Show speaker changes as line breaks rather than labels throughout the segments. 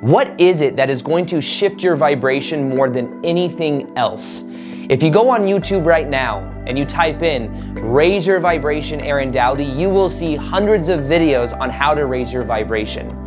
What is it that is going to shift your vibration more than anything else? If you go on YouTube right now and you type in "raise your vibration Aaron Doughty," you will see hundreds of videos on how to raise your vibration.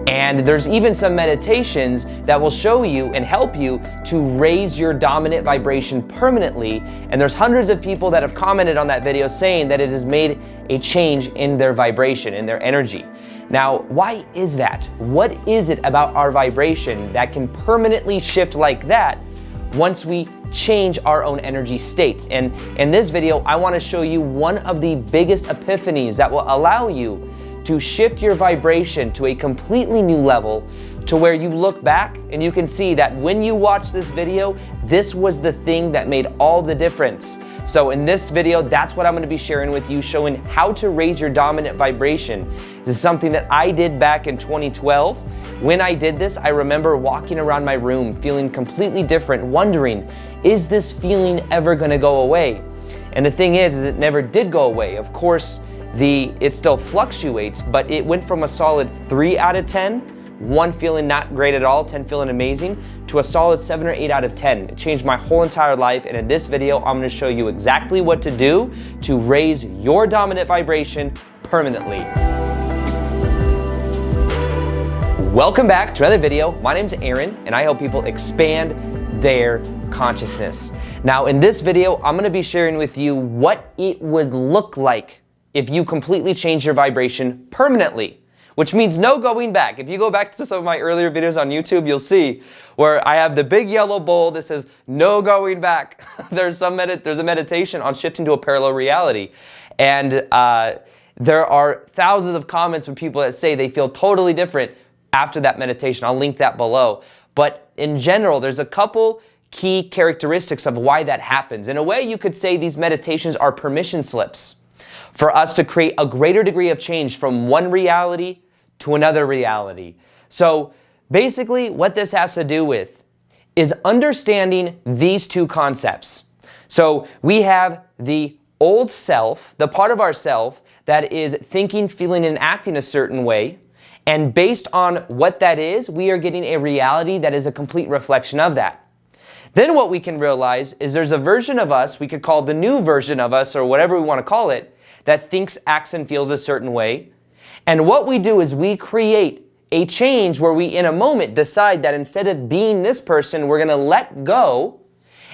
And there's even some meditations that will show you and help you to raise your dominant vibration permanently. And there's hundreds of people that have commented on that video saying that it has made a change in their vibration, in their energy. Now, why is that? What is it about our vibration that can permanently shift like that once we change our own energy state? And in this video, I want to show you one of the biggest epiphanies that will allow you to shift your vibration to a completely new level, to where you look back and you can see that when you watch this video, this was the thing that made all the difference. So in this video, that's what I'm going to be sharing with you, showing how to raise your dominant vibration. This is something that I did back in 2012. When I did this, I remember walking around my room feeling completely different, wondering, is this feeling ever going to go away? And the thing is it never did go away. Of course, it still fluctuates, but it went from a solid 3 out of 10, 1 feeling not great at all, 10 feeling amazing, to a solid 7 or 8 out of 10. It changed my whole entire life, and in this video, I'm going to show you exactly what to do to raise your dominant vibration permanently. Welcome back to another video. My name's Aaron, and I help people expand their consciousness. Now, in this video, I'm going to be sharing with you what it would look like if you completely change your vibration permanently, which means no going back. If you go back to some of my earlier videos on YouTube, you'll see where I have the big yellow bowl that says no going back. There's a meditation on shifting to a parallel reality. And there are thousands of comments from people that say they feel totally different after that meditation. I'll link that below. But in general, there's a couple key characteristics of why that happens. In a way, you could say these meditations are permission slips for us to create a greater degree of change from one reality to another reality. So basically what this has to do with is understanding these two concepts. So we have the old self, the part of ourself that is thinking, feeling, and acting a certain way. And based on what that is, we are getting a reality that is a complete reflection of that. Then what we can realize is there's a version of us, we could call the new version of us, or whatever we want to call it, that thinks, acts, and feels a certain way. And what we do is we create a change where we, in a moment, decide that instead of being this person, we're going to let go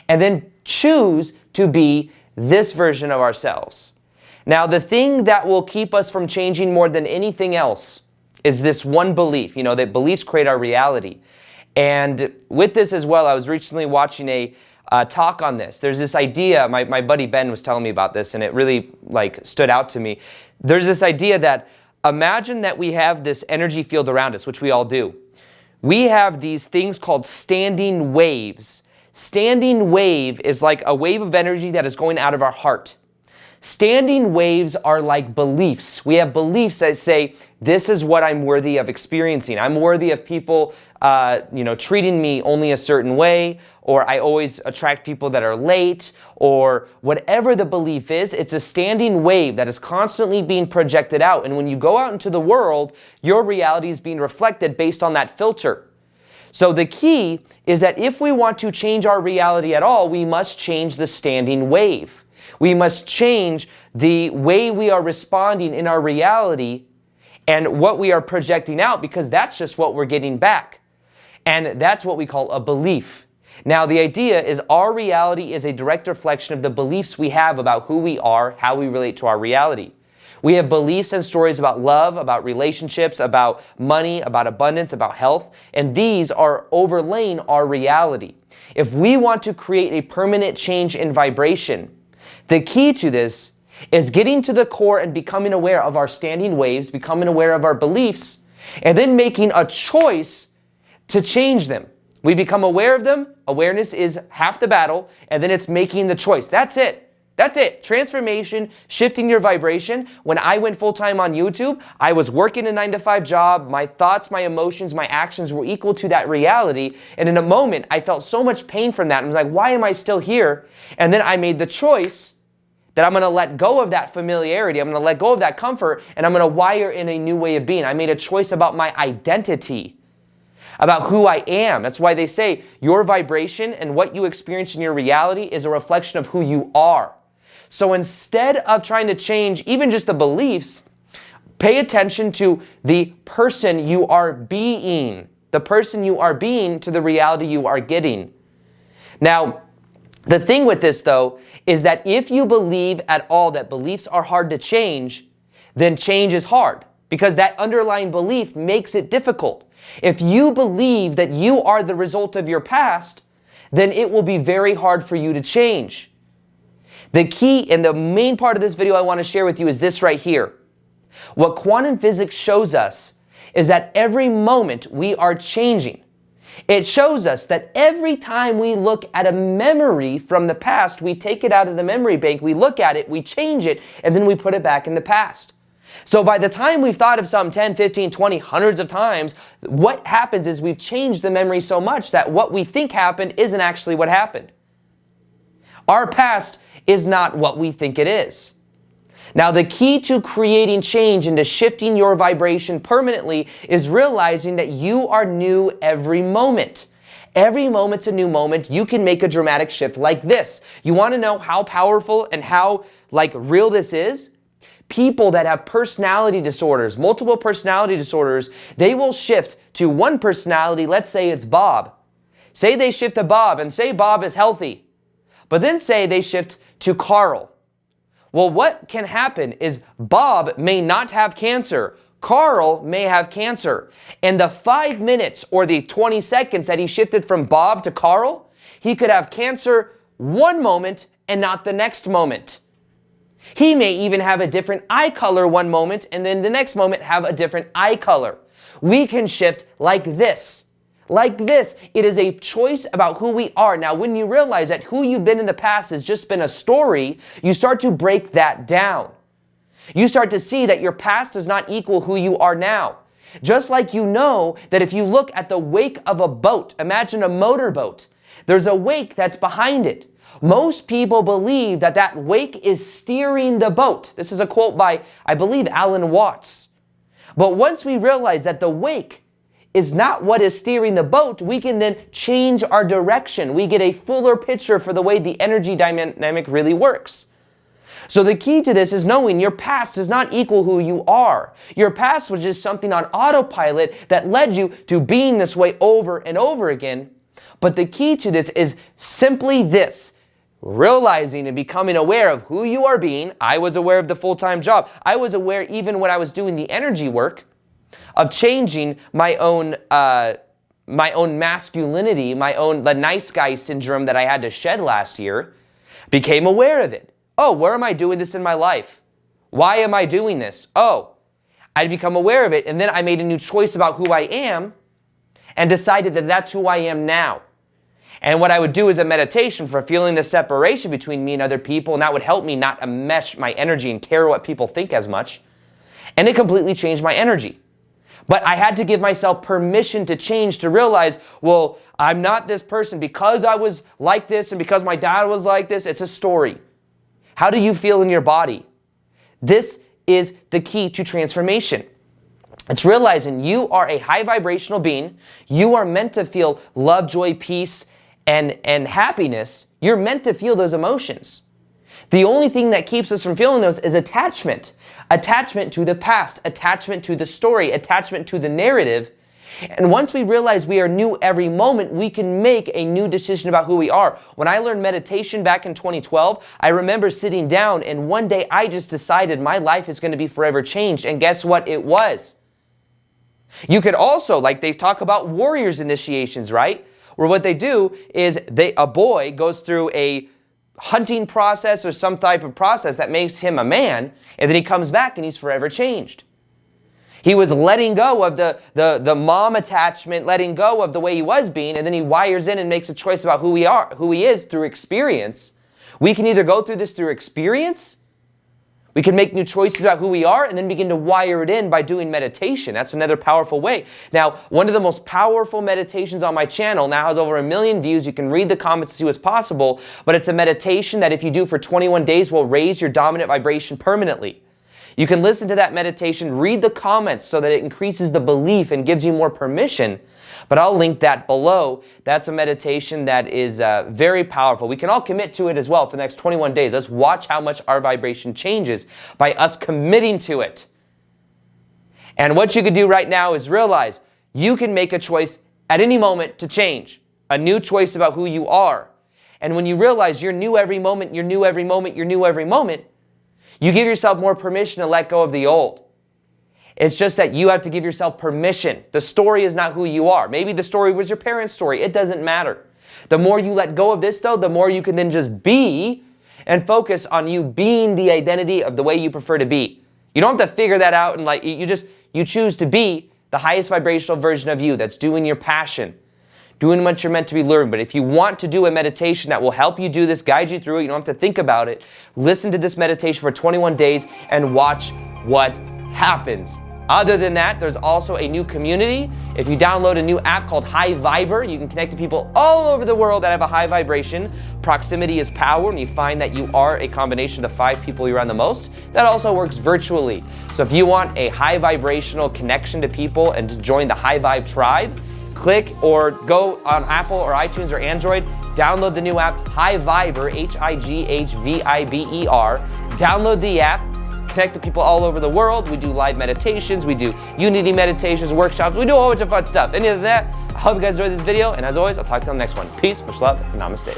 and then choose to be this version of ourselves. Now, the thing that will keep us from changing more than anything else is this one belief, that beliefs create our reality. And with this as well, I was recently watching a talk on this. There's this idea, my buddy Ben was telling me about this, and it really stood out to me. There's this idea that imagine that we have this energy field around us, which we all do. We have these things called standing waves. Standing wave is like a wave of energy that is going out of our heart. Standing waves are like beliefs. We have beliefs that say, this is what I'm worthy of experiencing. I'm worthy of people treating me only a certain way, or I always attract people that are late, or whatever the belief is, it's a standing wave that is constantly being projected out. And when you go out into the world, your reality is being reflected based on that filter. So the key is that if we want to change our reality at all, we must change the standing wave. We must change the way we are responding in our reality and what we are projecting out, because that's just what we're getting back. And that's what we call a belief. Now, the idea is our reality is a direct reflection of the beliefs we have about who we are, how we relate to our reality. We have beliefs and stories about love, about relationships, about money, about abundance, about health, and these are overlaying our reality. If we want to create a permanent change in vibration, the key to this is getting to the core and becoming aware of our standing waves, becoming aware of our beliefs, and then making a choice to change them. We become aware of them. Awareness is half the battle, and then it's making the choice. That's it. That's it. Transformation, shifting your vibration. When I went full-time on YouTube, I was working a 9-to-5 job. My thoughts, my emotions, my actions were equal to that reality. And in a moment, I felt so much pain from that. I was like, why am I still here? And then I made the choice that I'm going to let go of that familiarity. I'm going to let go of that comfort, and I'm going to wire in a new way of being. I made a choice about my identity. about who I am. That's why they say your vibration and what you experience in your reality is a reflection of who you are. So instead of trying to change even just the beliefs, pay attention to the person you are being, the person you are being to the reality you are getting. Now, the thing with this though, is that if you believe at all that beliefs are hard to change, then change is hard because that underlying belief makes it difficult. If you believe that you are the result of your past, then it will be very hard for you to change. The key and the main part of this video I want to share with you is this right here. What quantum physics shows us is that every moment we are changing. It shows us that every time we look at a memory from the past, we take it out of the memory bank, we look at it, we change it, and then we put it back in the past. So by the time we've thought of something 10, 15, 20, hundreds of times, what happens is we've changed the memory so much that what we think happened isn't actually what happened. Our past is not what we think it is. Now, the key to creating change and to shifting your vibration permanently is realizing that you are new every moment. Every moment's a new moment. You can make a dramatic shift like this. You want to know how powerful and how real this is? People that have personality disorders, multiple personality disorders, they will shift to one personality. Let's say it's Bob. Say they shift to Bob and say Bob is healthy. But then say they shift to Carl. Well, what can happen is Bob may not have cancer. Carl may have cancer. In the 5 minutes or the 20 seconds that he shifted from Bob to Carl, he could have cancer one moment and not the next moment. He may even have a different eye color one moment and then the next moment have a different eye color. We can shift like this. Like this. It is a choice about who we are. Now, when you realize that who you've been in the past has just been a story, you start to break that down. You start to see that your past does not equal who you are now. Just like you know that if you look at the wake of a boat, imagine a motorboat, there's a wake that's behind it. Most people believe that that wake is steering the boat. This is a quote by, I believe, Alan Watts. But once we realize that the wake is not what is steering the boat, we can then change our direction. We get a fuller picture for the way the energy dynamic really works. So the key to this is knowing your past does not equal who you are. Your past was just something on autopilot that led you to being this way over and over again. But the key to this is simply this. Realizing and becoming aware of who you are being. I was aware of the full-time job. I was aware even when I was doing the energy work of changing my own masculinity, the nice guy syndrome that I had to shed last year. Became aware of it. Oh, where am I doing this in my life? Why am I doing this? Oh, I'd become aware of it, and then I made a new choice about who I am and decided that that's who I am now. And what I would do is a meditation for feeling the separation between me and other people, and that would help me not enmesh my energy and care what people think as much. And it completely changed my energy. But I had to give myself permission to change, to realize, well, I'm not this person because I was like this and because my dad was like this. It's a story. How do you feel in your body? This is the key to transformation. It's realizing you are a high vibrational being. You are meant to feel love, joy, peace, and happiness. You're meant to feel those emotions. The only thing that keeps us from feeling those is attachment. Attachment to the past, attachment to the story, attachment to the narrative. And once we realize we are new every moment, we can make a new decision about who we are. When I learned meditation back in 2012, I remember sitting down and one day I just decided my life is going to be forever changed. And guess what? It was. You could also, they talk about warriors initiations, right? Where what they do is a boy goes through a hunting process or some type of process that makes him a man, and then he comes back and he's forever changed. He was letting go of the mom attachment, letting go of the way he was being, and then he wires in and makes a choice about who he is through experience. We can either go through this through experience, we can make new choices about who we are, and then begin to wire it in by doing meditation. That's another powerful way. Now, one of the most powerful meditations on my channel now has over 1 million views. You can read the comments to see what's possible, but it's a meditation that if you do for 21 days will raise your dominant vibration permanently. You can listen to that meditation, read the comments so that it increases the belief and gives you more permission. But I'll link that below. That's a meditation that is very powerful. We can all commit to it as well for the next 21 days. Let's watch how much our vibration changes by us committing to it. And what you could do right now is realize you can make a choice at any moment to change. A new choice about who you are. And when you realize you're new every moment, you're new every moment, you're new every moment, you give yourself more permission to let go of the old. It's just that you have to give yourself permission. The story is not who you are. Maybe the story was your parents' story. It doesn't matter. The more you let go of this, though, the more you can then just be and focus on you being the identity of the way you prefer to be. You don't have to figure that out and you choose to be the highest vibrational version of you that's doing your passion, doing what you're meant to be learning. But if you want to do a meditation that will help you do this, guide you through it, you don't have to think about it, listen to this meditation for 21 days and watch what happens. Other than that, there's also a new community. If you download a new app called High Viber, you can connect to people all over the world that have a high vibration. Proximity is power, and you find that you are a combination of the 5 people you're around the most. That also works virtually. So if you want a high vibrational connection to people and to join the High Vibe tribe, click or go on Apple or iTunes or Android, download the new app, High Viber, Highviber. Download the app, connect to people all over the world. We do live meditations, we do unity meditations, workshops, we do a whole bunch of fun stuff. Any of that, I hope you guys enjoyed this video, and as always, I'll talk to you on the next one. Peace, much love, and namaste.